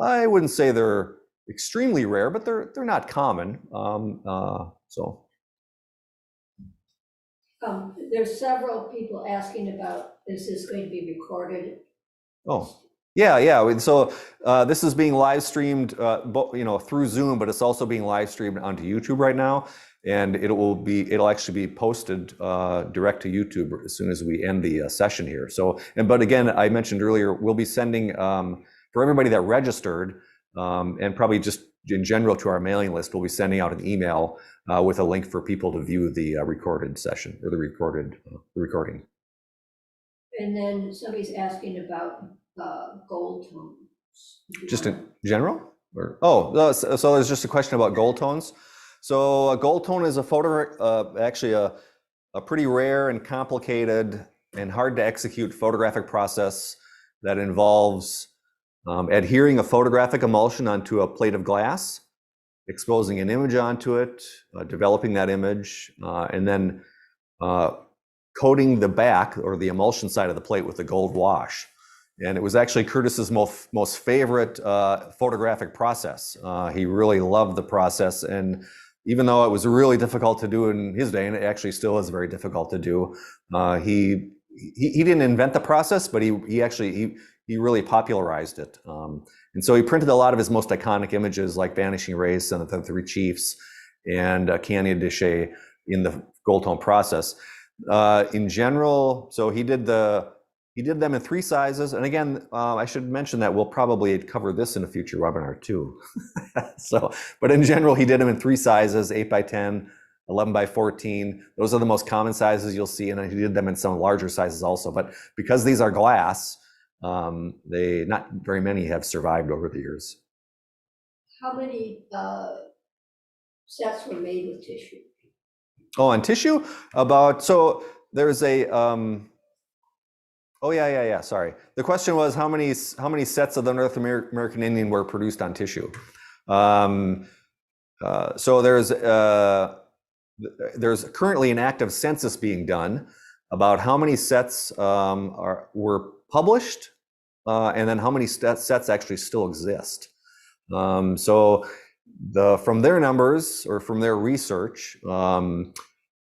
I wouldn't say they're extremely rare, but they're not common. There's several people asking about, is this going to be recorded? Oh, yeah. So this is being live streamed, through Zoom, but it's also being live streamed onto YouTube right now, and it'll actually be posted direct to YouTube as soon as we end the session here. So, but again, I mentioned earlier, we'll be sending for everybody that registered, and probably just in general to our mailing list, we'll be sending out an email with a link for people to view the recorded session or the recording. And then somebody's asking about gold tones. Just in general? So there's just a question about gold tones. So a gold tone is actually a pretty rare and complicated and hard to execute photographic process that involves adhering a photographic emulsion onto a plate of glass, exposing an image onto it, developing that image, and then coating the back or the emulsion side of the plate with a gold wash. And it was actually Curtis's most favorite photographic process. He really loved the process, and even though it was really difficult to do in his day, and it actually still is very difficult to do, he didn't invent the process, but he really popularized it. And so he printed a lot of his most iconic images like Vanishing Race and the 3 Chiefs and Canyon de Chelly in the gold tone process. In general, so he did them in 3 sizes. And again, I should mention that we'll probably cover this in a future webinar too. But in general, he did them in 3 sizes, 8 by 10, 11 by 14. Those are the most common sizes you'll see. And he did them in some larger sizes also. But because these are glass, not very many have survived over the years. How many sets were made with tissue? Oh, on tissue? There's a, sorry. The question was how many sets of the North American Indian were produced on tissue? So there's currently an active census being done about how many sets were published, and then how many sets actually still exist. So from their numbers or from their research,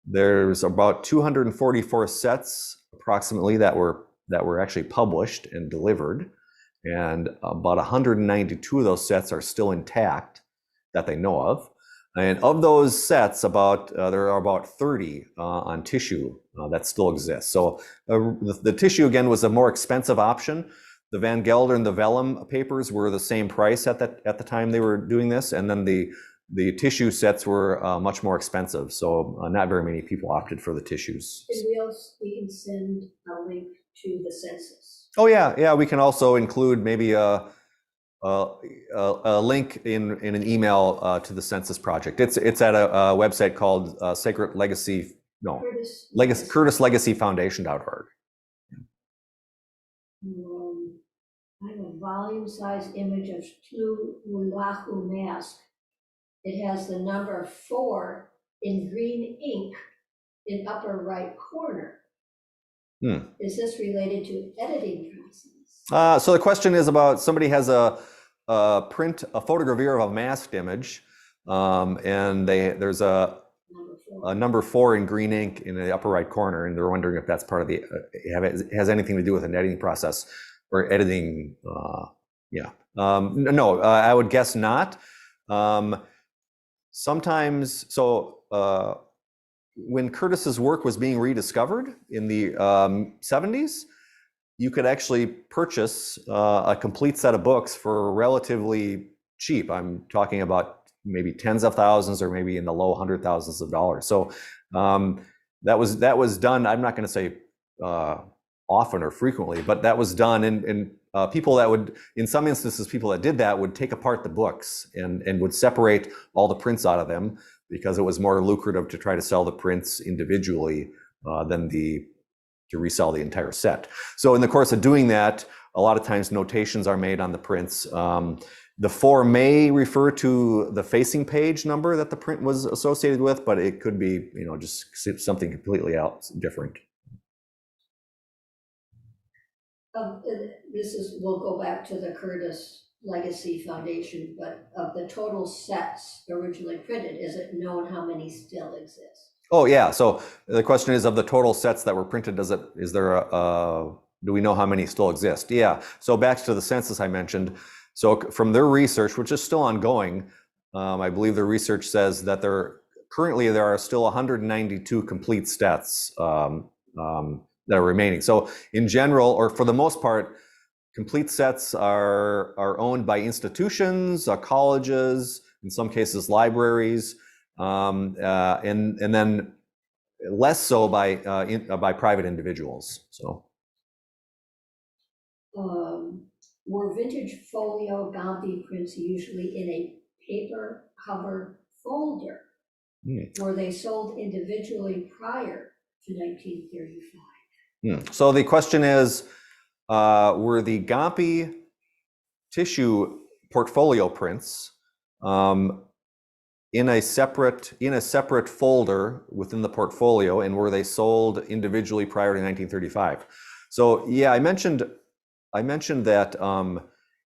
there's about 244 sets approximately that were actually published and delivered, and about 192 of those sets are still intact that they know of. And of those sets, there are about 30 on tissue that still exist. So the tissue, again, was a more expensive option. The Van Gelder and the vellum papers were the same price at the time they were doing this, and then the tissue sets were much more expensive. So not very many people opted for the tissues. And we can send a link to the census. Oh yeah. We can also include maybe a link in an email to the census project. It's at a website called Sacred Legacy. No, CurtisLegacyFoundation.org. I have a volume-sized image of Tlu Wulahu mask. It has the number 4 in green ink in upper right corner. Is this related to editing process? So the question is about somebody has a photogravure of a masked image, and there's a number 4 in green ink in the upper right corner, and they're wondering if that's part of the has anything to do with an editing process or editing. No, I would guess not. Sometimes, so when Curtis's work was being rediscovered in the 70s, you could actually purchase a complete set of books for relatively cheap. I'm talking about maybe tens of thousands or maybe in the low hundred thousands of dollars. So that was done. I'm not going to say often or frequently, but that was done. And people that would, in some instances, people that did that would take apart the books and would separate all the prints out of them, because it was more lucrative to try to sell the prints individually than to resell the entire set. So in the course of doing that, a lot of times notations are made on the prints. The 4 may refer to the facing page number that the print was associated with, but it could be, just something completely else different. We'll go back to the Curtis Legacy Foundation, but of the total sets originally printed, is it known how many still exist? Oh yeah, so the question is, of the total sets that were printed, do we know how many still exist? Yeah, so back to the census I mentioned. So from their research, which is still ongoing, I believe the research says that currently there are still 192 complete sets that are remaining. So in general, or for the most part, complete sets are owned by institutions, colleges, in some cases libraries, and then less so by private individuals. So. Were vintage folio Gambi prints usually in a paper cover folder? Were they sold individually prior to 1935? So the question is, were the Gambi tissue portfolio prints in a separate folder within the portfolio, and were they sold individually prior to 1935? So yeah, I mentioned that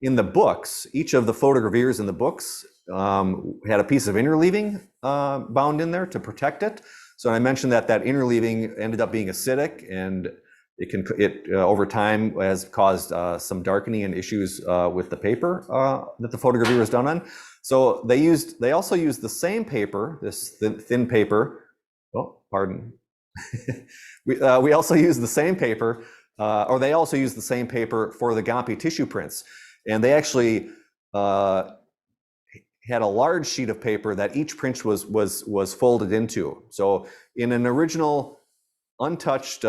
in the books, each of the photogravures in the books had a piece of interleaving bound in there to protect it. So I mentioned that interleaving ended up being acidic, and it over time has caused some darkening and issues with the paper that the photogravure was done on. So they also used the same paper, this thin paper. Oh, pardon. we also used the same paper. Or they also used the same paper for the Gambi tissue prints. And they actually had a large sheet of paper that each print was folded into. So in an original untouched,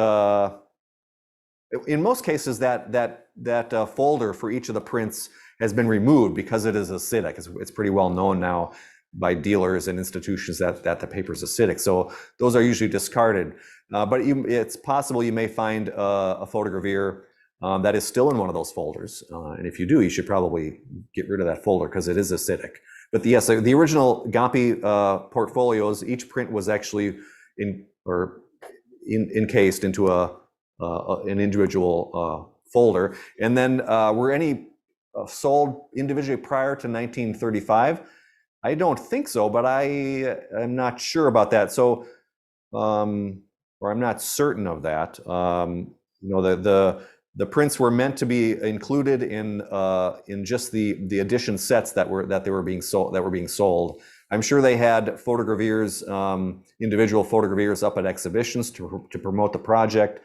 in most cases that folder for each of the prints has been removed because it is acidic. It's pretty well known now by dealers and institutions that the paper is acidic. So those are usually discarded. But it's possible you may find a photogravure that is still in one of those folders. And if you do, you should probably get rid of that folder because it is acidic. But yes, the original Gambi portfolios, each print was actually encased into an individual folder. And then were any sold individually prior to 1935? I don't think so, but I am not sure about that. So, or I'm not certain of that. The prints were meant to be included in just the edition sets that were being sold. I'm sure they had photogravures, individual photogravures up at exhibitions to promote the project.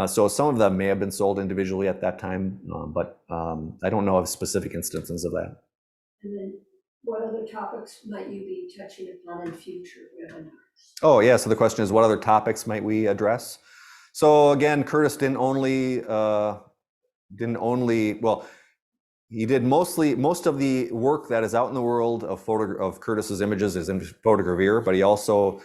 So some of them may have been sold individually at that time, but I don't know of specific instances of that. And then what other topics might you be touching upon in future webinars? Oh yeah, so the question is, what other topics might we address? So again, Curtis he did most of the work that is out in the world of Curtis's images is in Photogravure, but he also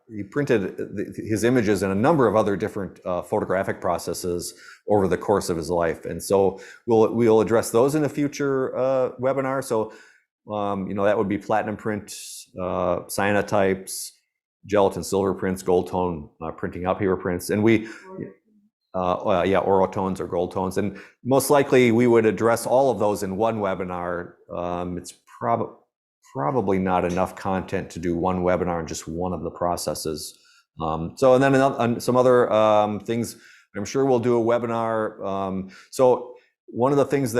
he printed his images in a number of other different photographic processes over the course of his life. And so we'll address those in a future webinar. So that would be platinum print, cyanotypes, gelatin silver prints, gold tone printing out paper prints, and orotones or gold tones, and most likely we would address all of those in one webinar. It's probably not enough content to do one webinar on just one of the processes. So, and then some other things, I'm sure we'll do a webinar. So one of the things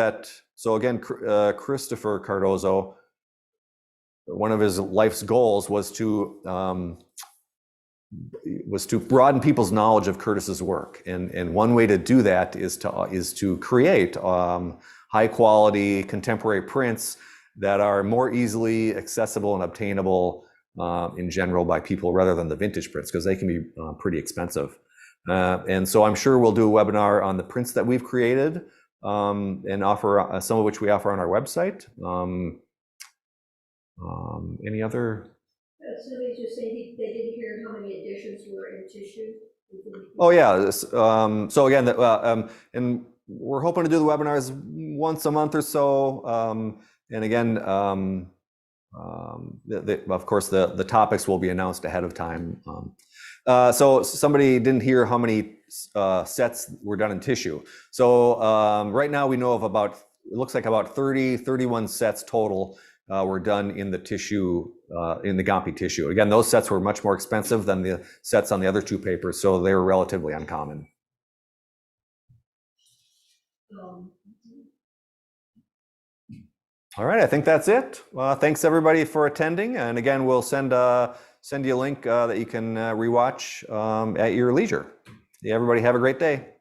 so again, Christopher Cardozo, one of his life's goals was to broaden people's knowledge of Curtis's work, and one way to do that is to create high quality contemporary prints that are more easily accessible and obtainable in general by people rather than the vintage prints, because they can be pretty expensive. And so I'm sure we'll do a webinar on the prints that we've created and offer some of which we offer on our website. Any other? Somebody just said they didn't hear how many editions were in tissue. Oh yeah. So again, and we're hoping to do the webinars once a month or so. And again, of course, the topics will be announced ahead of time. So somebody didn't hear how many sets were done in tissue. So right now we know of it looks like about 31 sets total were done in the tissue, in the Gampi tissue. Again, those sets were much more expensive than the sets on the other two papers, so they were relatively uncommon. All right, I think that's it. Thanks everybody for attending, and again, we'll send you a link that you can rewatch at your leisure. Yeah, everybody have a great day.